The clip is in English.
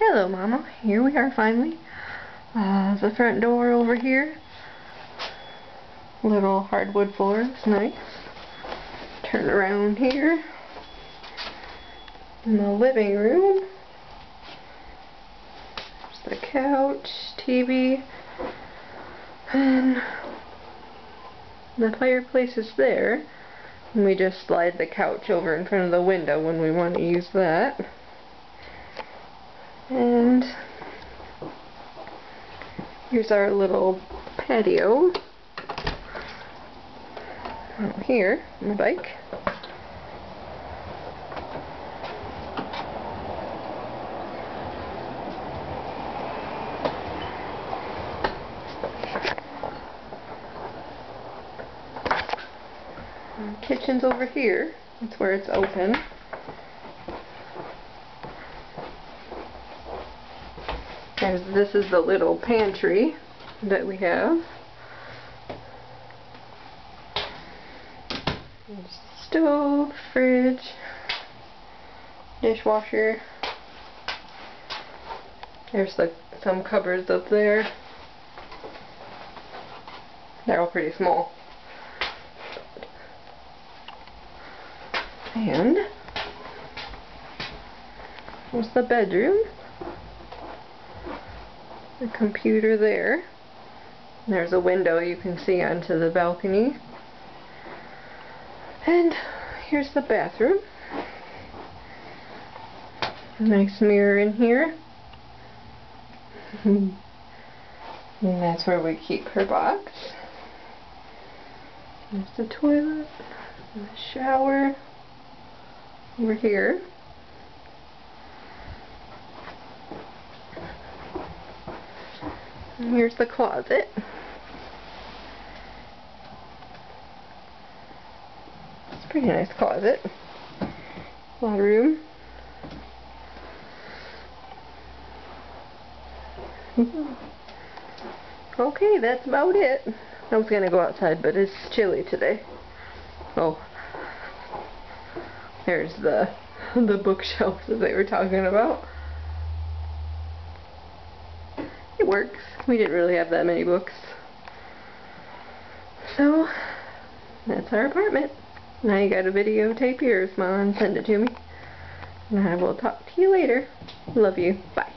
Hello, Mama. Here we are finally. The front door over here. Little hardwood floors, nice. Turn around here. In the living room. There's the couch, TV, and the fireplace is there. And we just slide the couch over in front of the window when we want to use that. And here's our little patio out here on the bike. And the kitchen's over here. That's where it's open. This is the little pantry that we have. There's the stove, fridge, dishwasher. There's some cupboards up there. They're all pretty small. And there's the bedroom. The computer there. There's a window you can see onto the balcony. And here's the bathroom. Nice mirror in here. And that's where we keep her box. There's the toilet. And the shower. Over here. And here's the closet. It's a pretty nice closet. A lot of room. Okay, that's about it. I was gonna go outside, but it's chilly today. Oh, there's the bookshelf that they were talking about. It works. We didn't really have that many books. So, that's our apartment. Now you gotta videotape yours, Mom, and send it to me. And I will talk to you later. Love you. Bye.